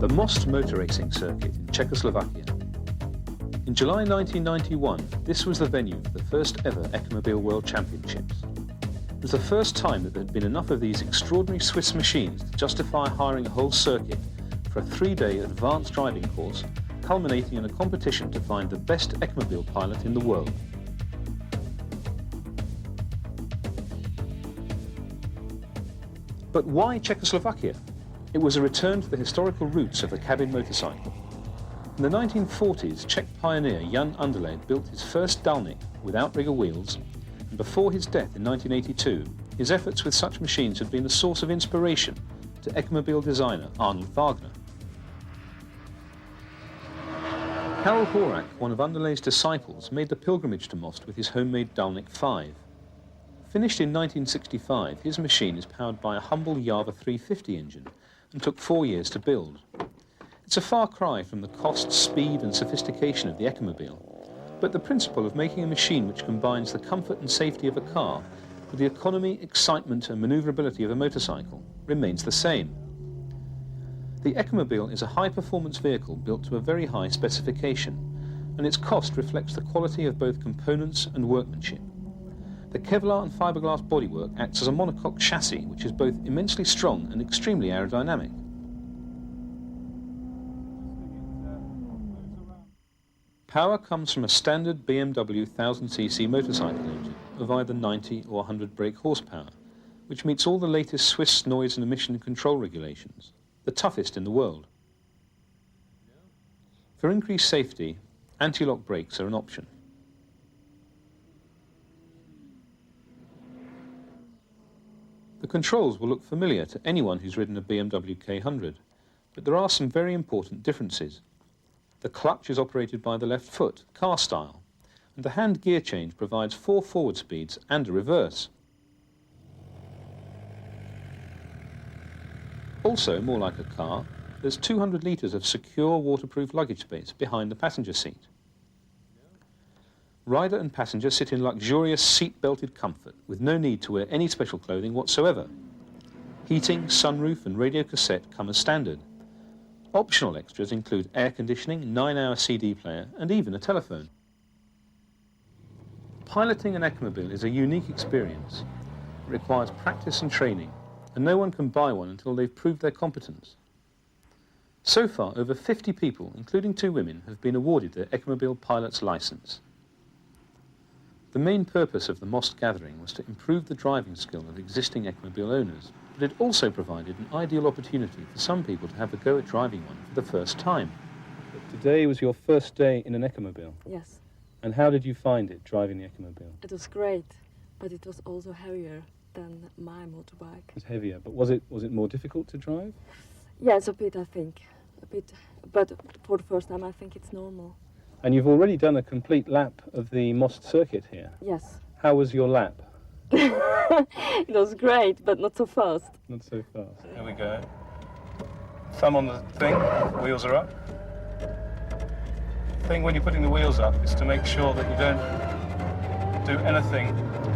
the Most motor racing circuit in Czechoslovakia. In July 1991, this was the venue for the first ever EcoMobile World Championships. It was the first time that there had been enough of these extraordinary Swiss machines to justify hiring a whole circuit for a 3-day advanced driving course, culminating in a competition to find the best EcoMobile pilot in the world. But why Czechoslovakia? It was a return to the historical roots of the cabin motorcycle. In the 1940s, Czech pioneer Jan Underlay built his first Dalnik with outrigger wheels, and before his death in 1982, his efforts with such machines had been a source of inspiration to EcoMobile designer Arnold Wagner. Karel Horak, one of Underlay's disciples, made the pilgrimage to Most with his homemade Dalnik 5. Finished in 1965, his machine is powered by a humble Java 350 engine and took 4 years to build. It's a far cry from the cost, speed and sophistication of the EcoMobile, but the principle of making a machine which combines the comfort and safety of a car with the economy, excitement and manoeuvrability of a motorcycle remains the same. The EcoMobile is a high-performance vehicle built to a very high specification, and its cost reflects the quality of both components and workmanship. The Kevlar and fiberglass bodywork acts as a monocoque chassis which is both immensely strong and extremely aerodynamic. Power comes from a standard BMW 1000cc motorcycle engine of either 90 or 100 brake horsepower, which meets all the latest Swiss noise and emission control regulations, the toughest in the world. For increased safety, anti-lock brakes are an option. The controls will look familiar to anyone who's ridden a BMW K100, but there are some very important differences. The clutch is operated by the left foot, car style, and the hand gear change provides 4 forward speeds and a reverse. Also, more like a car, there's 200 litres of secure waterproof luggage space behind the passenger seat. Rider and passenger sit in luxurious seat-belted comfort with no need to wear any special clothing whatsoever. Heating, sunroof and radio cassette come as standard. Optional extras include air conditioning, 9-hour CD player and even a telephone. Piloting an EcoMobile is a unique experience. It requires practice and training, and no one can buy one until they've proved their competence. So far, over 50 people, including 2 women, have been awarded their EcoMobile pilot's license. The main purpose of the Most gathering was to improve the driving skill of existing EcoMobile owners, but it also provided an ideal opportunity for some people to have a go at driving one for the first time. Today was your first day in an EcoMobile? Yes. And how did you find it, driving the EcoMobile? It was great, but it was also heavier than my motorbike. It was heavier, but was it more difficult to drive? Yes, a bit, I think. A bit, but for the first time I think it's normal. And you've already done a complete lap of the Most circuit here. Yes. How was your lap? It was great, but not so fast. Not so fast. Here we go. Thumb on the thing, wheels are up. The thing when you're putting the wheels up is to make sure that you don't do anything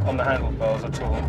on the handlebars at all.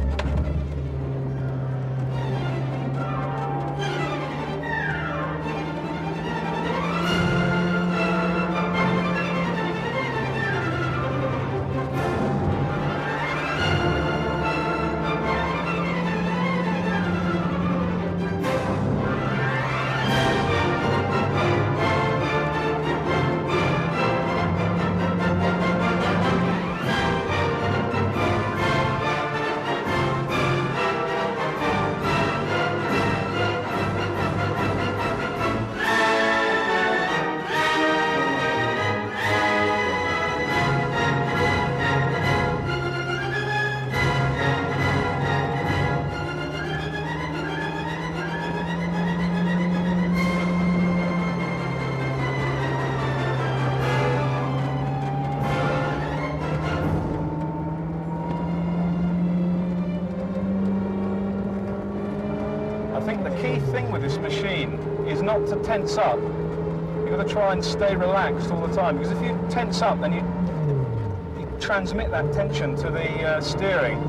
I think the key thing with this machine is not to tense up. You've got to try and stay relaxed all the time, because if you tense up, then you transmit that tension to the steering.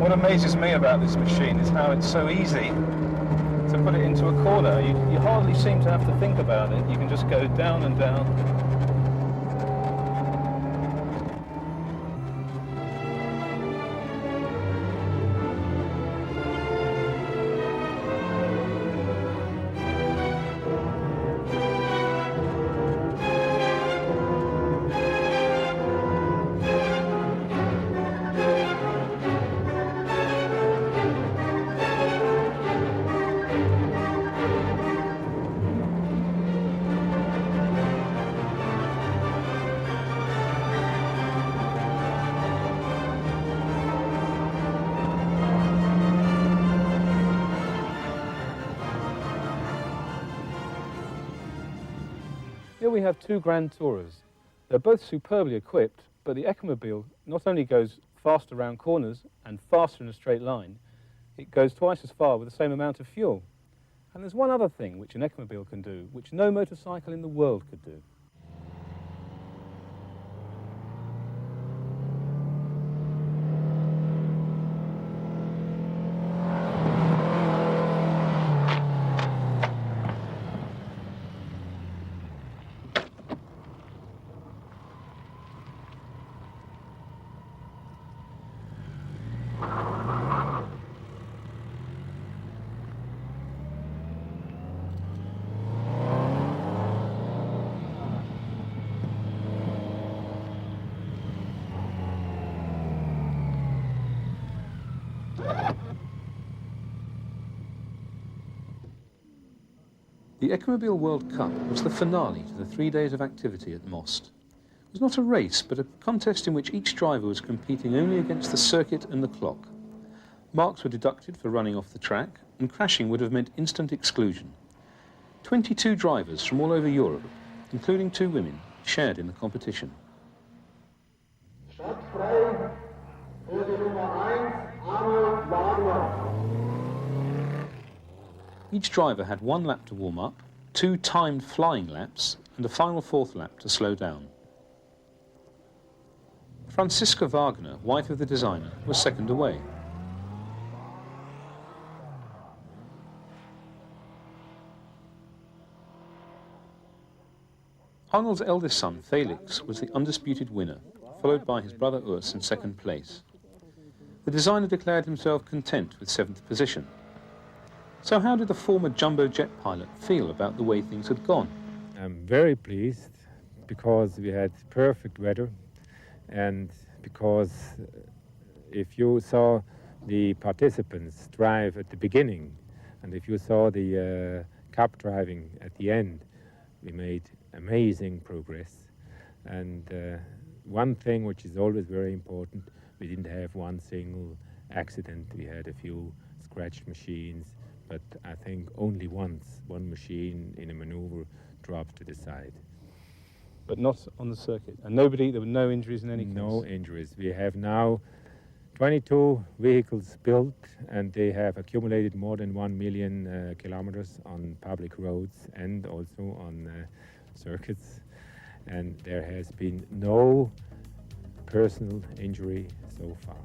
What amazes me about this machine is how it's so easy to put it into a corner. You hardly seem to have to think about it. You can just go down and down. Here we have two Grand Tourers. They're both superbly equipped, but the EcoMobile not only goes fast around corners and faster in a straight line, it goes twice as far with the same amount of fuel. And there's one other thing which an EcoMobile can do, which no motorcycle in the world could do. The EcoMobile World Cup was the finale to the 3 days of activity at Most. It was not a race, but a contest in which each driver was competing only against the circuit and the clock. Marks were deducted for running off the track, and crashing would have meant instant exclusion. 22 drivers from all over Europe, including 2 women, shared in the competition. Each driver had 1 lap to warm up, 2 timed flying laps, and a final 4th lap to slow down. Franziska Wagner, wife of the designer, was second away. Arnold's eldest son, Felix, was the undisputed winner, followed by his brother Urs in second place. The designer declared himself content with 7th position. So how did the former jumbo jet pilot feel about the way things had gone? I'm very pleased because we had perfect weather, and because if you saw the participants drive at the beginning and if you saw the cup driving at the end, we made amazing progress. And one thing which is always very important, we didn't have one single accident. We had a few scratched machines, but I think only once one machine in a maneuver dropped to the side. But not on the circuit, and there were no injuries in any case? No injuries. We have now 22 vehicles built, and they have accumulated more than 1 million kilometers on public roads and also on circuits, and there has been no personal injury so far.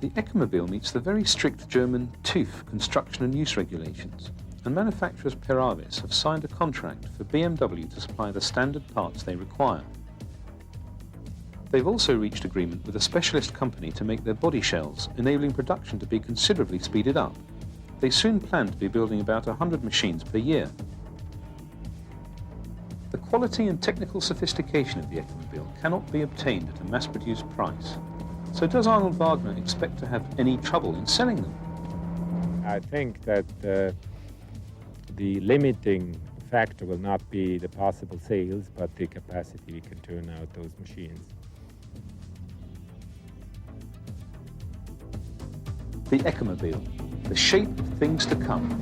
The EcoMobile meets the very strict German TÜV construction and use regulations, and manufacturers Peraves have signed a contract for BMW to supply the standard parts they require. They've also reached agreement with a specialist company to make their body shells, enabling production to be considerably speeded up. They soon plan to be building about 100 machines per year. The quality and technical sophistication of the EcoMobile cannot be obtained at a mass-produced price. So does Arnold Wagner expect to have any trouble in selling them? I think that the limiting factor will not be the possible sales, but the capacity we can turn out those machines. The EcoMobile, the shape of things to come.